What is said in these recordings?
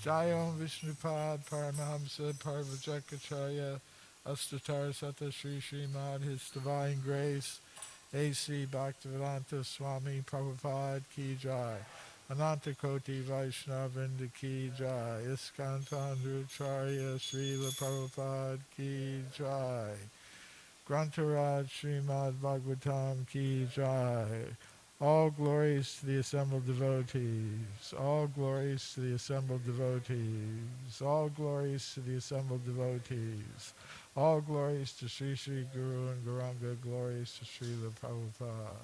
Jayom Vishnupad Paramahamsa Parvajakacharya Astatar Sata Sri Srimad His Divine Grace A.C. Bhaktivedanta Swami Prabhupada Ki Jai Ananta Koti Vaishnavinda Ki Jai Iskantan Drutakarma Srila Prabhupada Ki Jai Grantaraj Srimad Bhagavatam Ki Jai. All glories to the assembled devotees. All glories to the assembled devotees. All glories to the assembled devotees. All glories to Sri Sri Guru and Gauranga. Glories to Srila Prabhupada.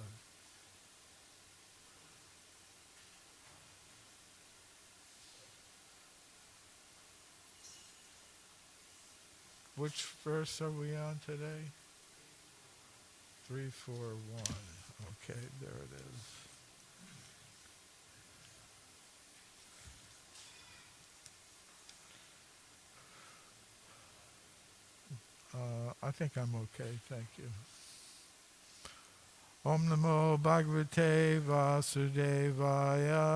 Which verse are we on today? 341. Okay, there it is. I think I'm okay, thank you. Om Namo Bhagavate Vasudevaya.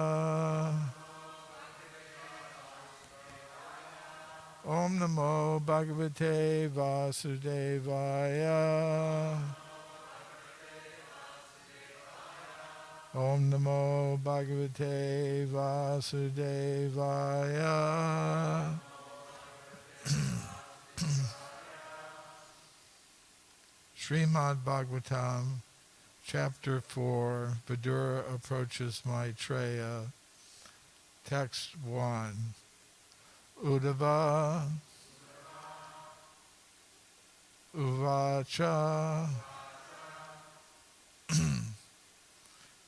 Om Namo Bhagavate Vasudevaya. Om Namo Bhagavate Vasudevaya. Srimad Bhagavatam, Chapter 4, Vidura approaches Maitreya. Text 1. Uddhava Uvacha.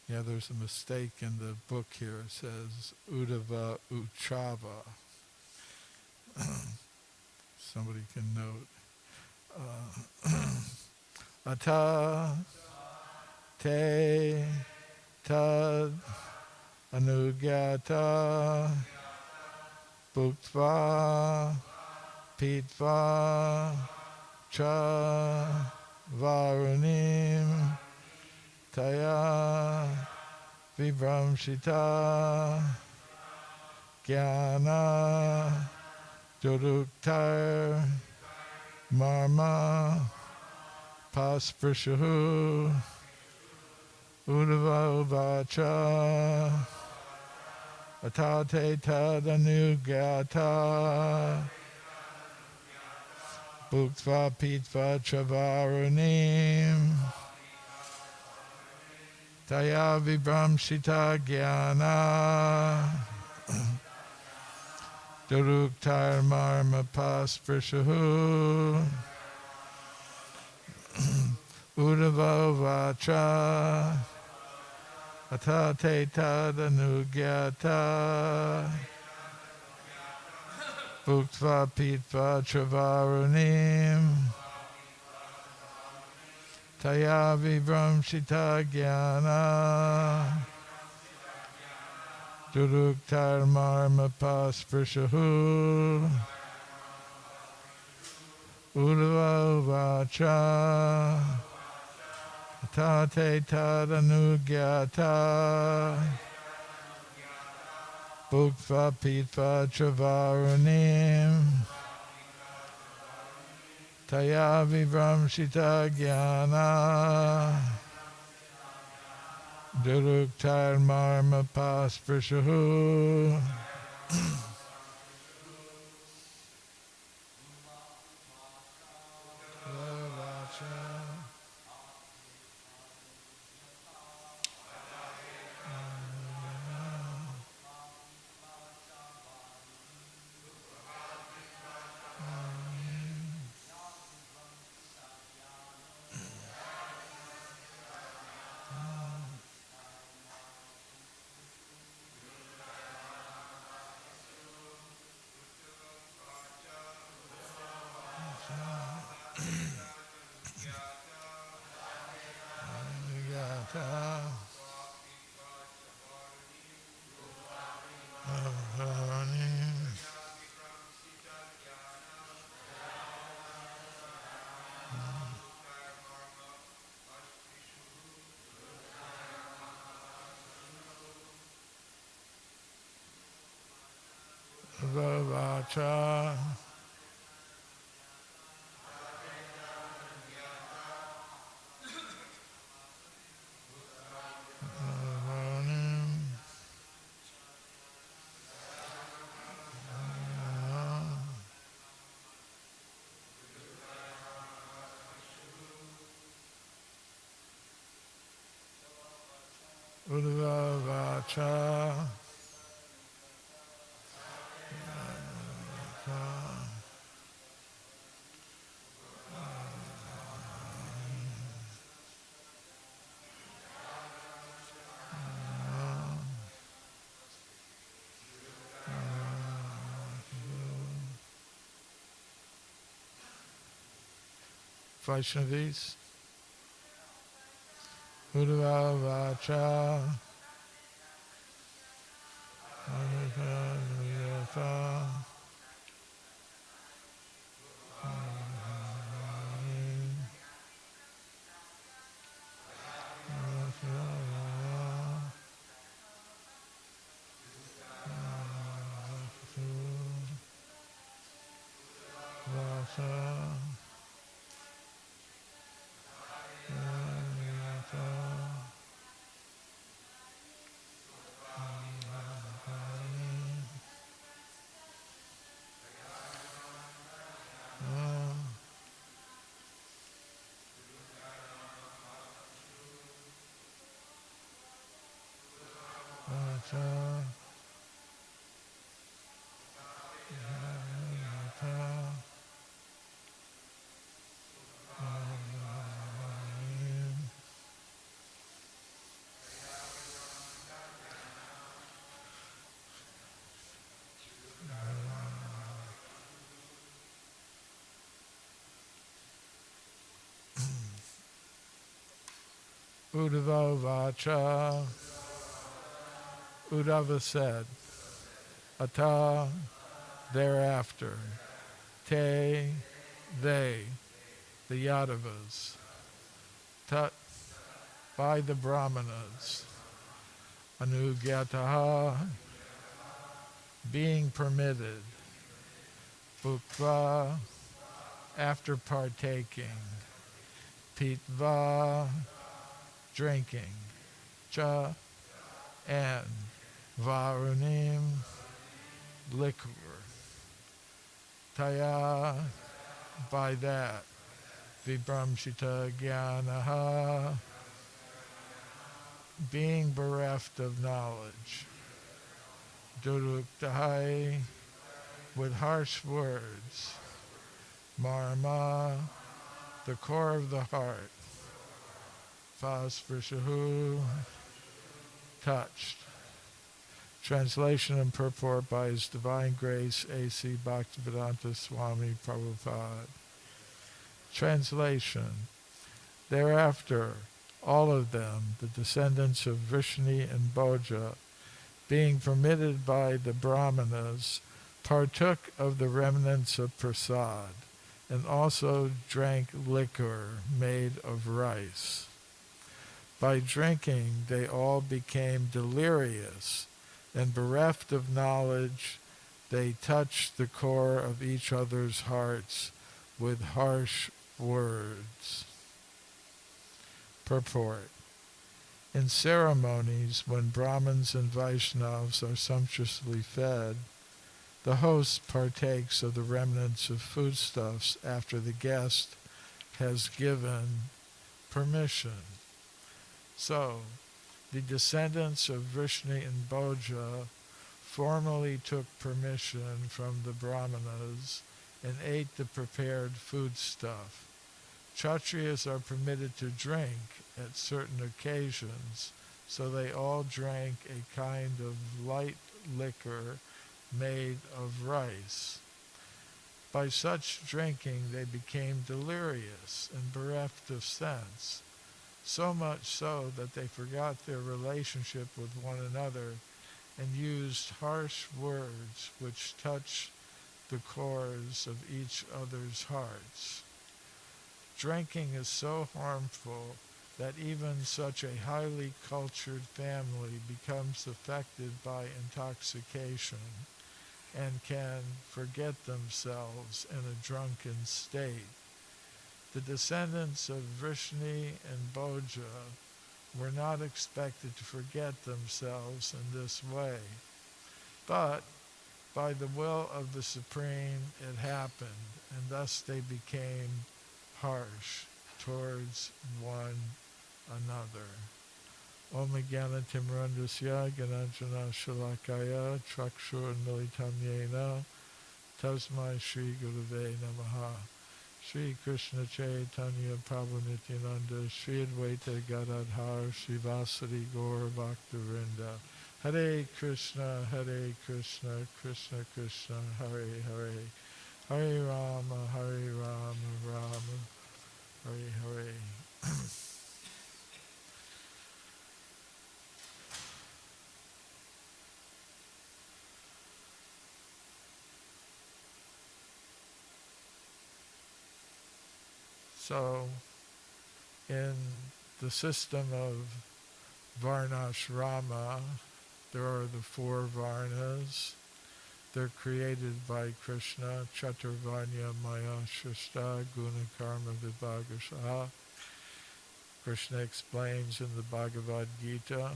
Yeah, there's a mistake in the book here. It says Uddhava Uchava. Somebody can note. Ata te tad anugyata bhuktva pitva cha varunim taya vibramshita jnana duruktar marma pasprishahu uddhava uvacha atate tadanugyata bhuktva pitva chavarunim taya vibramshita jnana duruktar marma pasprishahu uddhava uvacha atate tadanugyata bhuktva pitva chavarunim taya vibramshita jnana duruktar marma pasprishahu uddhava uvacha atate tadanugyata bhuktva pitva chavarunim taya vibramshita jnana duruktar marma pasprishahu Vavacha. Udvavacha. Vaishnavis. Udvavacha. Uddhava Vacha. Uddhava said, Ata, thereafter, te, they, the Yadavas, tat, by the Brahmanas, anugyataha, being permitted, bhukva, after partaking, pitva, drinking, cha, and varunim, liquor, taya, by that, vibramshita jnanaha, being bereft of knowledge, duruktahai, with harsh words, marma, the core of the heart, fasprishahu, touched. Translation and purport by His Divine Grace A.C. Bhaktivedanta Swami Prabhupada. Translation. Thereafter, all of them, the descendants of Vrishni and Bhoja, being permitted by the Brahmanas, partook of the remnants of prasad, and also drank liquor made of rice. By drinking, they all became delirious, and bereft of knowledge, they touched the core of each other's hearts with harsh words. Purport. In ceremonies, when Brahmins and Vaishnavas are sumptuously fed, the host partakes of the remnants of foodstuffs after the guest has given permission. So, the descendants of Vrishni and Bhoja formally took permission from the Brahmanas and ate the prepared foodstuff. Kshatriyas are permitted to drink at certain occasions, so they all drank a kind of light liquor made of rice. By such drinking they became delirious and bereft of sense, so much so that they forgot their relationship with one another and used harsh words which touched the cores of each other's hearts. Drinking is so harmful that even such a highly cultured family becomes affected by intoxication, and can forget themselves in a drunken state. The descendants of Vrishni and Bhoja were not expected to forget themselves in this way, but by the will of the Supreme it happened, and thus they became harsh towards one another. Om Jnana Timrandasya Gananjana Shalakaya Chakshur Militam Yena Tasmai Shri Gurave Namaha. Shri Krishna Chaitanya Prabhu Nityananda Shri Advaita Gadadhar Shri Vasari Gaur Bhaktivinoda. Hare Krishna, Krishna Krishna, Hare Hare, Hare Rama, Rama, Hare Hare. So, in the system of Varnashrama, there are the four Varnas. They're created by Krishna, Chaturvanya Maya Shrishta Guna Karma Vibhagasha. Krishna explains in the Bhagavad Gita,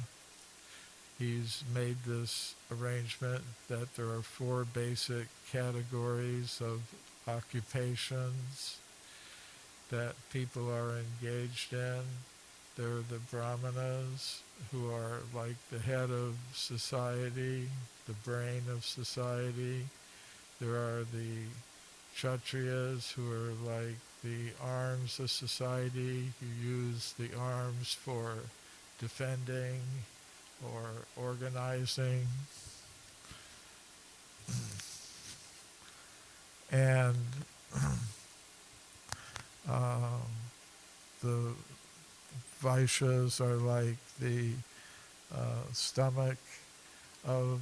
he's made this arrangement that there are four basic categories of occupations that people are engaged in. There are the Brahmanas, who are like the head of society, the brain of society. There are the Kshatriyas, who are like the arms of society, who use the arms for defending or organizing. And the Vaishyas are like the stomach of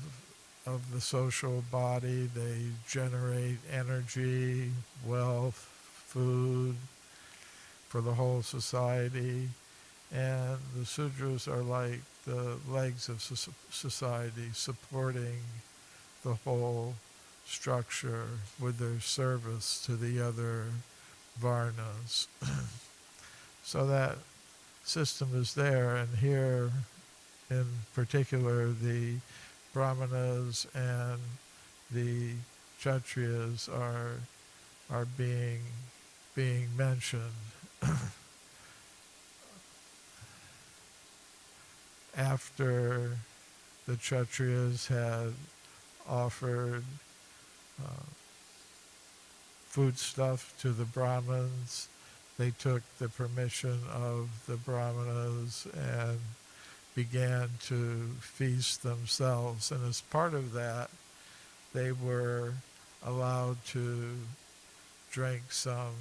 the social body. They generate energy, wealth, food for the whole society. And the Sudras are like the legs of society, supporting the whole structure with their service to the other Varnas. So that system is there, and here in particular the Brahmanas and the Kshatriyas are being mentioned. After the Kshatriyas had offered foodstuff to the Brahmins, they took the permission of the Brahmanas and began to feast themselves. And as part of that, they were allowed to drink some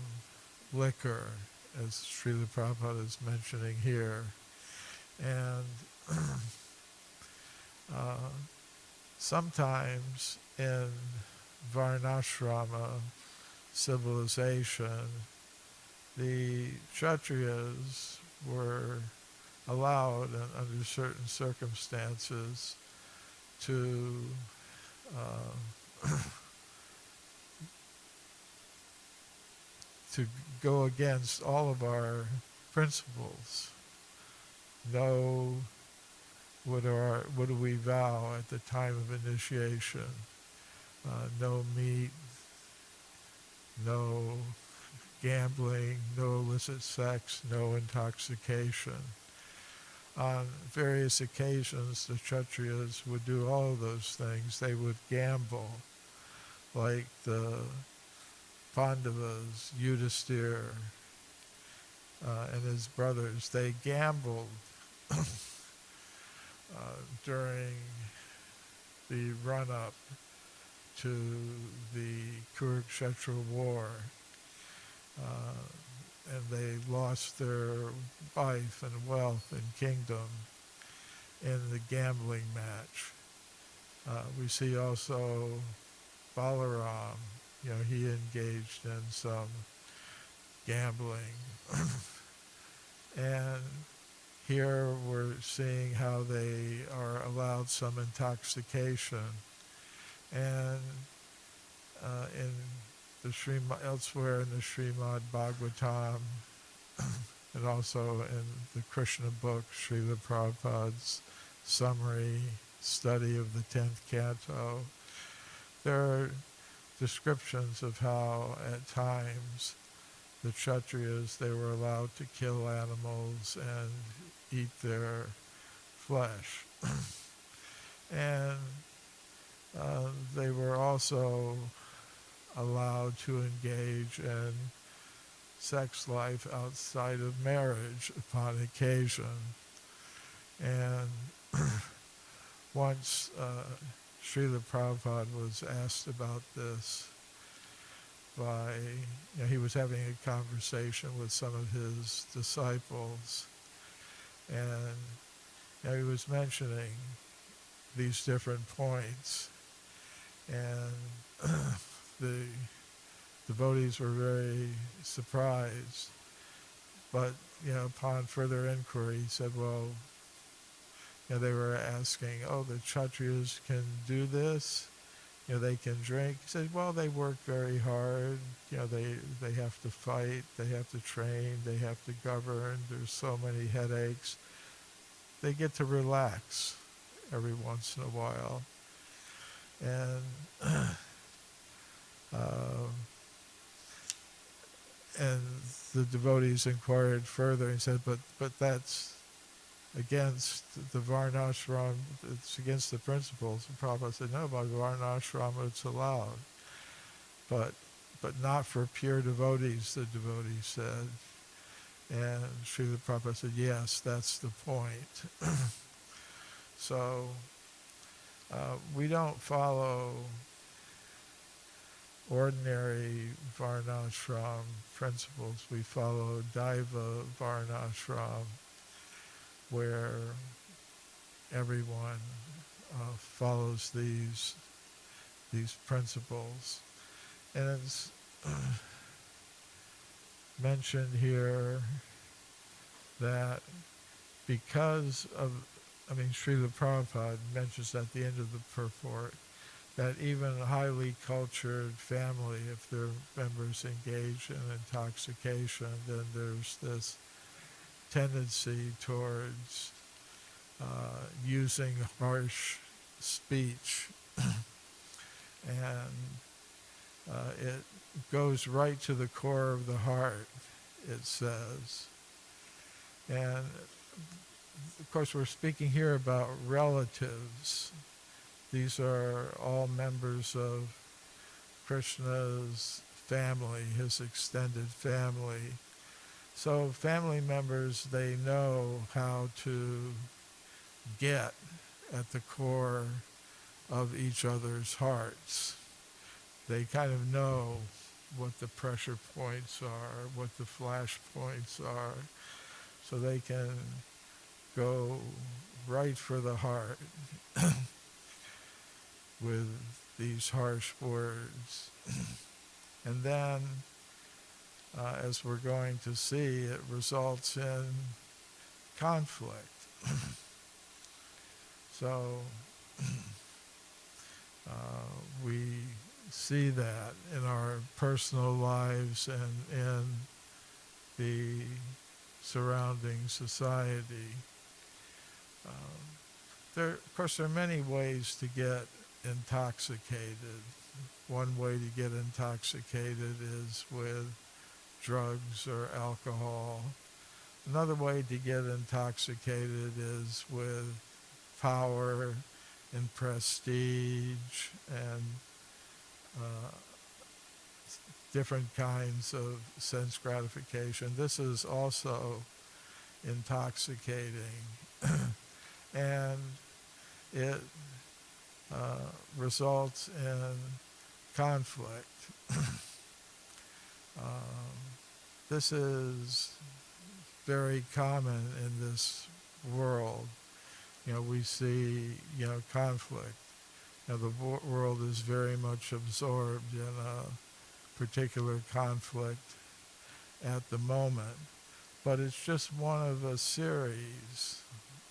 liquor, as Srila Prabhupada is mentioning here. And sometimes in Varnashrama civilization, the Kshatriyas were allowed, under certain circumstances, to to go against all of our principles. Know what do we vow at the time of initiation? No meat, no gambling, no illicit sex, no intoxication. On various occasions, the Kshatriyas would do all of those things. They would gamble, like the Pandavas, Yudhisthira, and his brothers. They gambled during the run-up to the Kurukshetra war. And they lost their life and wealth and kingdom in the gambling match. We see also Balaram, he engaged in some gambling. And here we're seeing how they are allowed some intoxication. and in the elsewhere in the Srimad Bhagavatam, and also in the Krishna book, Srila Prabhupada's summary study of the 10th canto, there are descriptions of how at times the Kshatriyas, they were allowed to kill animals and eat their flesh. And they were also allowed to engage in sex life outside of marriage upon occasion. And once Srila Prabhupada was asked about this by, he was having a conversation with some of his disciples, and he was mentioning these different points, and the devotees were very surprised. But, upon further inquiry, he said, well, they were asking, oh, the Kshatriyas can do this? They can drink? He said, well, they work very hard. They have to fight, they have to train, they have to govern. There's so many headaches. They get to relax every once in a while. And and the devotees inquired further and said, but that's against the Varnashram, it's against the principles. And Prabhupada said, no, by Varnashram it's allowed. But not for pure devotees, the devotee said. And Srila Prabhupada said, yes, that's the point. So we don't follow ordinary Varnashram principles. We follow Daiva Varnashram, where everyone follows these principles. And it's mentioned here that because of, Srila Prabhupada mentions at the end of the purport that even a highly cultured family, if their members engage in intoxication, then there's this tendency towards using harsh speech. And it goes right to the core of the heart, it says. And of course, we're speaking here about relatives. These are all members of Krishna's family, his extended family. So family members, they know how to get at the core of each other's hearts. They kind of know what the pressure points are, what the flash points are, so they can go right for the heart with these harsh words. And then, as we're going to see, it results in conflict. So we see that in our personal lives and in the surrounding society. Of course, there are many ways to get intoxicated. One way to get intoxicated is with drugs or alcohol. Another way to get intoxicated is with power and prestige and different kinds of sense gratification. This is also intoxicating. And it results in conflict. This is very common in this world. We see, conflict. The world is very much absorbed in a particular conflict at the moment. But it's just one of a series,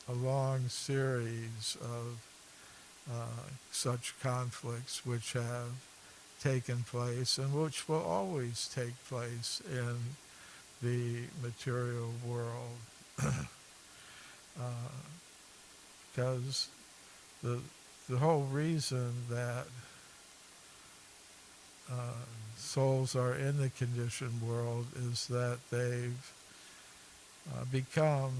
a long series of such conflicts which have taken place and which will always take place in the material world. Because the the whole reason that souls are in the conditioned world is that they've become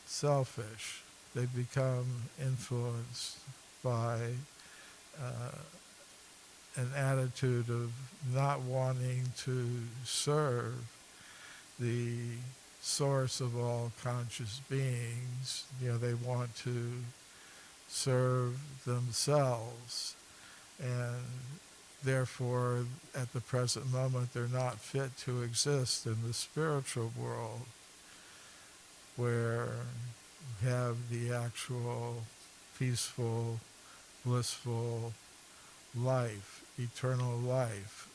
selfish. They become influenced by uh, an attitude of not wanting to serve the source of all conscious beings. They want to serve themselves, and therefore, at the present moment, they're not fit to exist in the spiritual world, where we have the actual peaceful, blissful life, eternal life.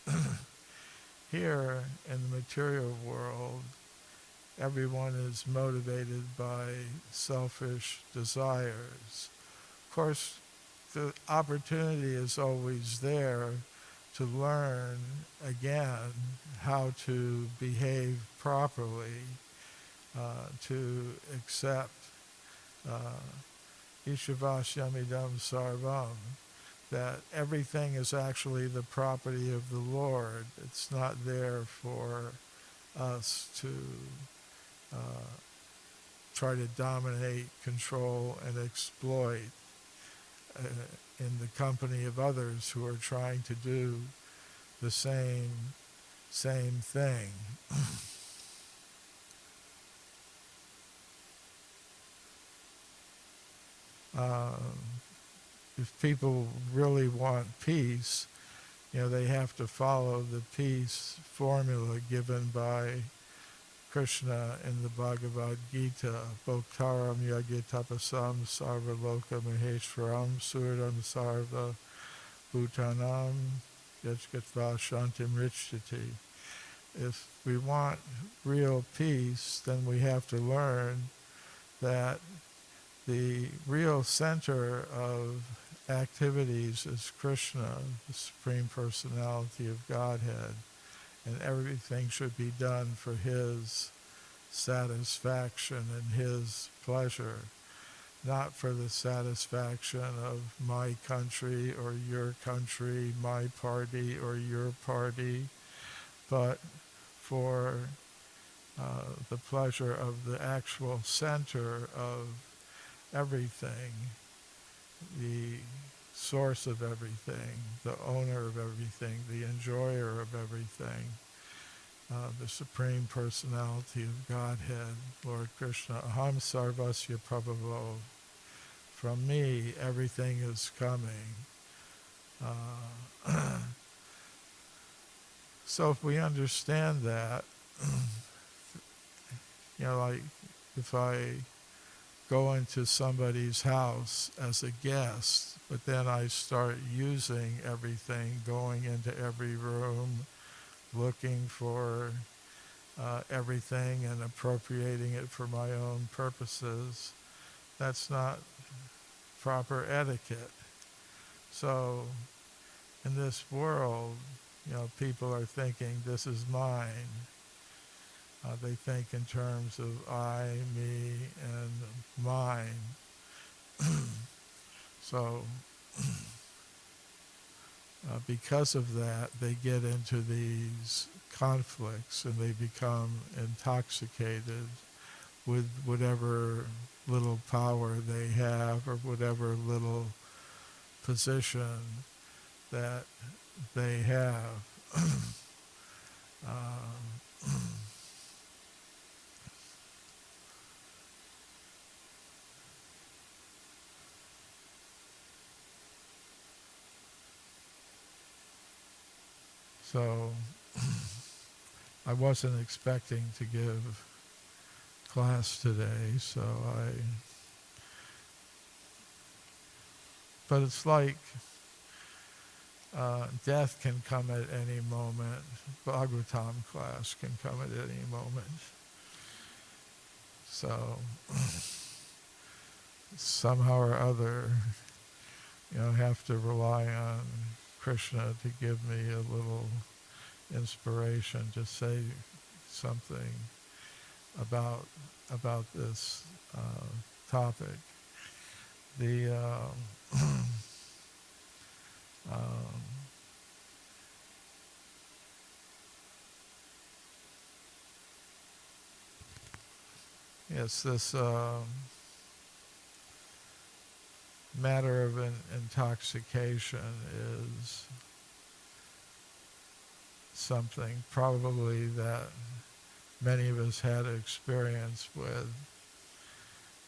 Here in the material world, everyone is motivated by selfish desires. Of course, the opportunity is always there to learn again how to behave properly, to accept Ishavasyamidam Sarvam, that everything is actually the property of the Lord. It's not there for us to try to dominate, control, and exploit uh, in the company of others who are trying to do the same thing. If people really want peace, they have to follow the peace formula given by Krishna in the Bhagavad Gita. Bhoktaram yagitapasam sarva loka maheshwaram suridam sarva bhutanam yajgatva shantim richati. If we want real peace, then we have to learn that the real center of activities is Krishna, the Supreme Personality of Godhead, and everything should be done for His satisfaction and His pleasure, not for the satisfaction of my country or your country, my party or your party, but for the pleasure of the actual center of everything, the source of everything, the owner of everything, the enjoyer of everything, the Supreme Personality of Godhead, Lord Krishna. Aham sarvasya prabhavo. From me, everything is coming. So if we understand that, like if I go into somebody's house as a guest, but then I start using everything, going into every room, looking for everything and appropriating it for my own purposes, that's not proper etiquette. So in this world, people are thinking, this is mine. They think in terms of I, me, and mine. So because of that, they get into these conflicts and they become intoxicated with whatever little power they have or whatever little position that they have. So I wasn't expecting to give class today, but it's like death can come at any moment. Bhagavatam class can come at any moment. So somehow or other, have to rely on Krishna to give me a little inspiration to say something about this topic. The um, yes, this matter of intoxication is something probably that many of us had experience with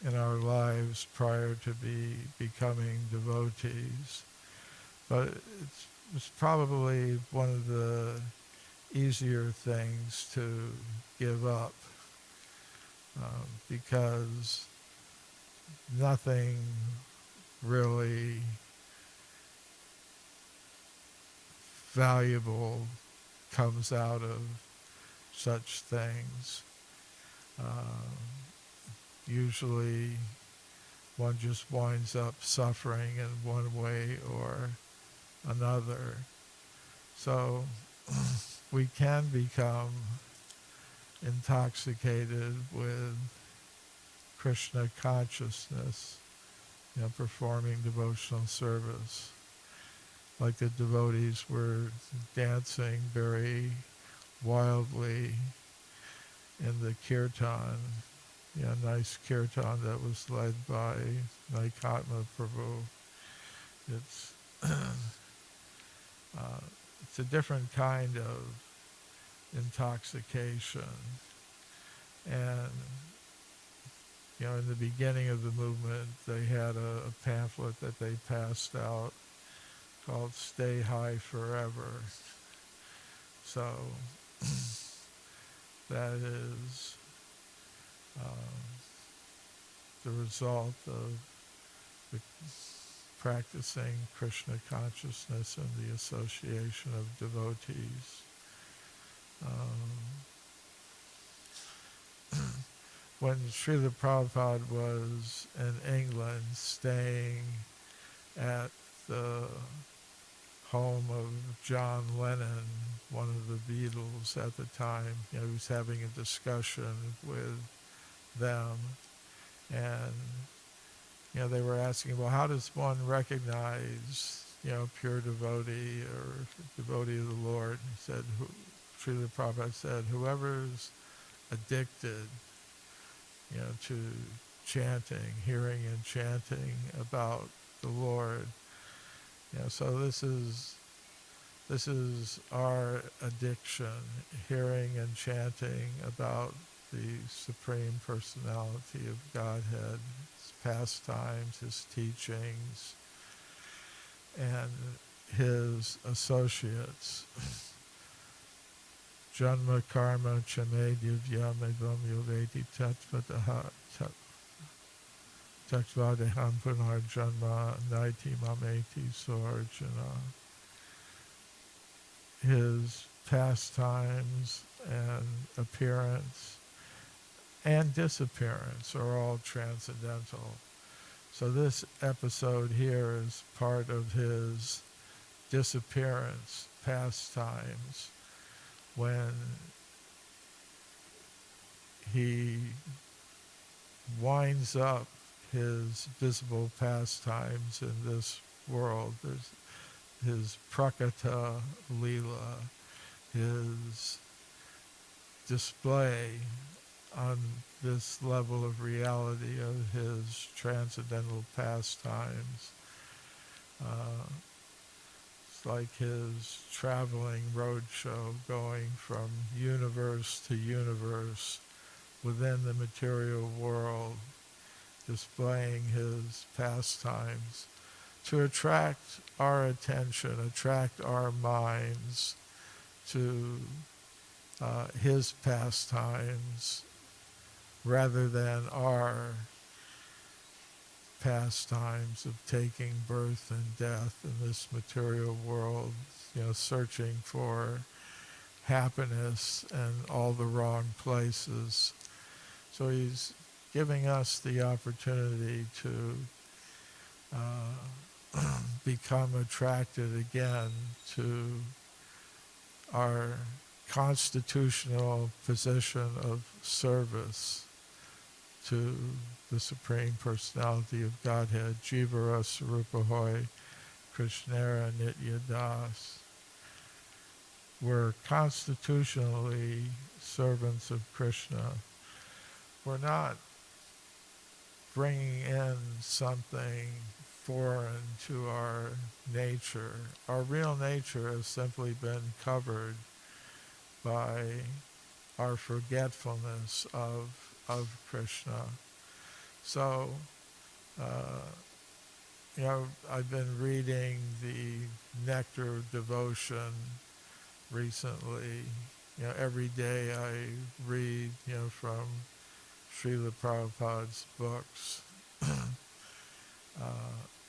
in our lives prior to becoming devotees. But it's probably one of the easier things to give up because nothing really valuable comes out of such things. Uh, Usually one just winds up suffering in one way or another. So we can become intoxicated with Krishna consciousness, performing devotional service. Like the devotees were dancing very wildly in the kirtan, nice kirtan that was led by Drutakarma Prabhu. It's it's a different kind of intoxication, and in the beginning of the movement, they had a pamphlet that they passed out called "Stay High Forever." So that is the result of the practicing Krishna consciousness and the association of devotees. When Srila Prabhupada was in England staying at the home of John Lennon, one of the Beatles at the time, he was having a discussion with them, and they were asking, well, how does one recognize, pure devotee or devotee of the Lord? He said, Srila Prabhupada said, whoever's addicted, to chanting, hearing and chanting about the Lord. So this is our addiction, hearing and chanting about the Supreme Personality of Godhead, His pastimes, His teachings, and His associates. Janma karma chame divya medvam yoveti tatvadaha tatvadeham punar janma naiti mameti sarjana. His pastimes and appearance and disappearance are all transcendental. So this episode here is part of his disappearance pastimes, when he winds up his visible pastimes in this world. There's his prakata lila, his display on this level of reality of his transcendental pastimes. It's like his traveling roadshow, going from universe to universe within the material world, displaying his pastimes to attract our attention, attract our minds to his pastimes rather than our pastimes of taking birth and death in this material world, searching for happiness in all the wrong places. So he's giving us the opportunity to become attracted again to our constitutional position of service to the Supreme Personality of Godhead, Jivara Sarupahoy, Krishnera Nitya Das. We're constitutionally servants of Krishna. We're not bringing in something foreign to our nature. Our real nature has simply been covered by our forgetfulness of Krishna. So, uh, I've been reading the Nectar of Devotion recently. Every day I read, from Srila Prabhupada's books.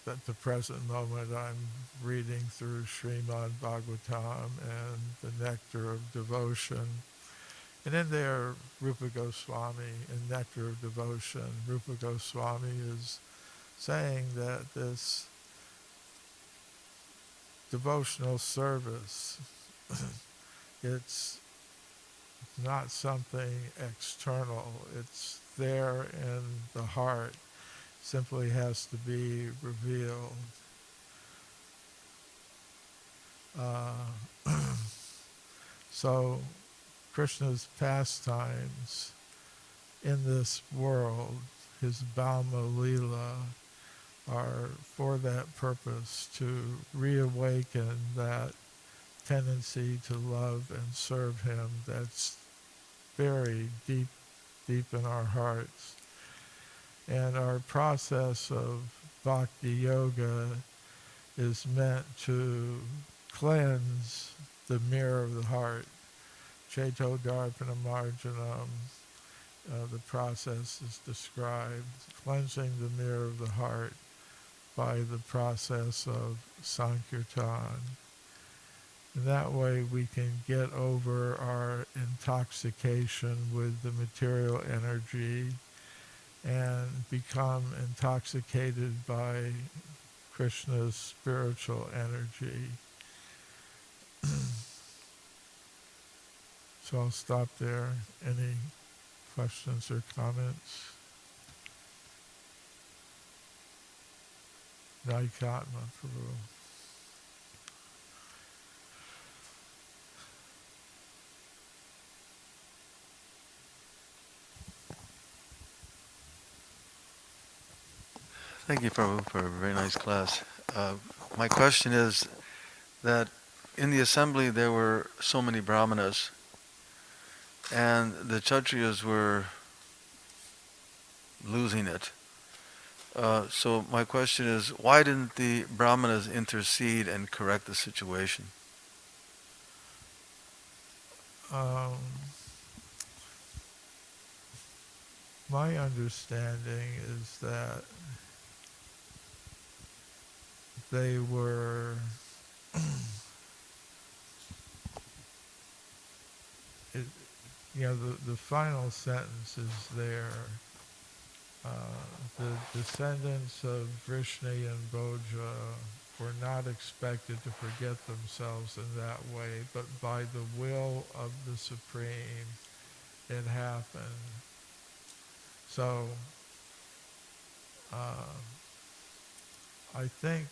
At the present moment, I'm reading through Srimad Bhagavatam and the Nectar of Devotion. And in there, Rupa Goswami, in Nectar of Devotion, Rupa Goswami is saying that this devotional service, it's not something external. It's there in the heart. Simply has to be revealed. So Krishna's pastimes in this world, his Bhauma Leela, are for that purpose, to reawaken that tendency to love and serve him that's buried deep, deep in our hearts. And our process of bhakti yoga is meant to cleanse the mirror of the heart. Cheto Darpana Marjanam, the process is described, cleansing the mirror of the heart by the process of Sankirtan. And that way we can get over our intoxication with the material energy and become intoxicated by Krishna's spiritual energy. So I'll stop there. Any questions or comments? Drutakarma Prabhu. Thank you, Prabhu, for a very nice class. My question is that in the assembly there were so many brahmanas, and the Kshatriyas were losing it. So my question is, why didn't the brahmanas intercede and correct the situation? My understanding is that they were the final sentence is there. The descendants of Vrishni and Boja were not expected to forget themselves in that way, but by the will of the Supreme, it happened. So, I think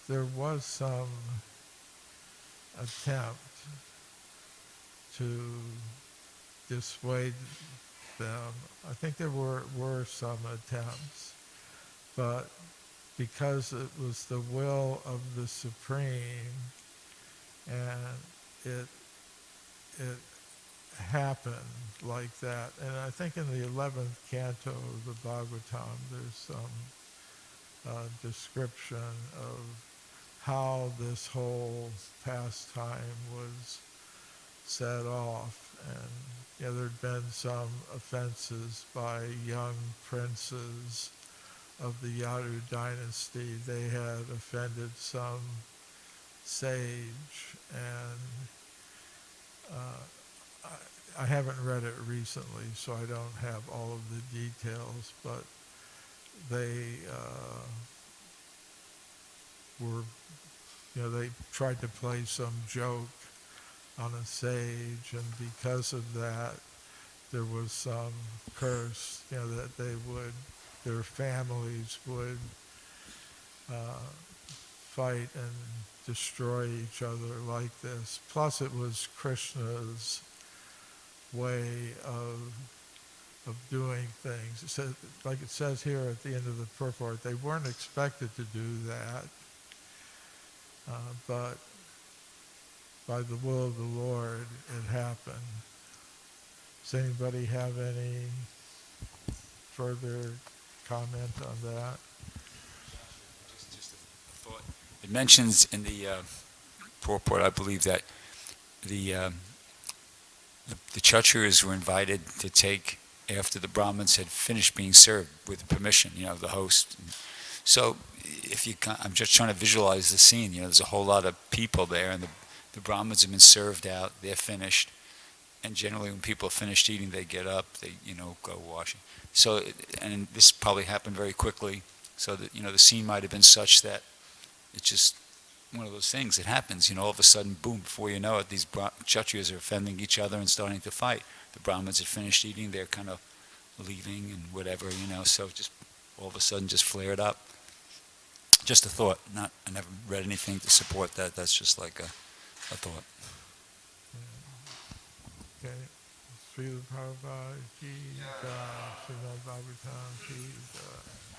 there was some attempt to dissuade them. I think there were some attempts, but because it was the will of the Supreme and it happened like that. And I think in the 11th canto of the Bhagavatam, there's some description of how this whole pastime was set off. And there'd been some offenses by young princes of the Yadu dynasty. They had offended some sage, and I haven't read it recently, so I don't have all of the details, but they were, they tried to play some joke on a sage, and because of that, there was some curse, that their families would fight and destroy each other like this. Plus, it was Krishna's way of doing things. It says, like it says here at the end of the purport, they weren't expected to do that, but by the will of the Lord, it happened. Does anybody have any further comment on that? Just a thought. It mentions in the purport, I believe, that the the Chachuryas were invited to take after the Brahmins had finished being served with permission, the host. So if you, I'm just trying to visualize the scene. There's a whole lot of people there, and the Brahmins have been served out. They're finished, and generally when people are finished eating, they get up, they go washing. So, and this probably happened very quickly. So that the scene might have been such that it's just one of those things. It happens, all of a sudden, boom! Before you know it, these Kshatriyas are offending each other and starting to fight. The Brahmins have finished eating; they're kind of leaving and whatever, So just all of a sudden, just flared up. Just a thought. I never read anything to support that. That's just like a thought. Okay. Srila Prabhupada ki jai, Srila Bhagavatam ki jai.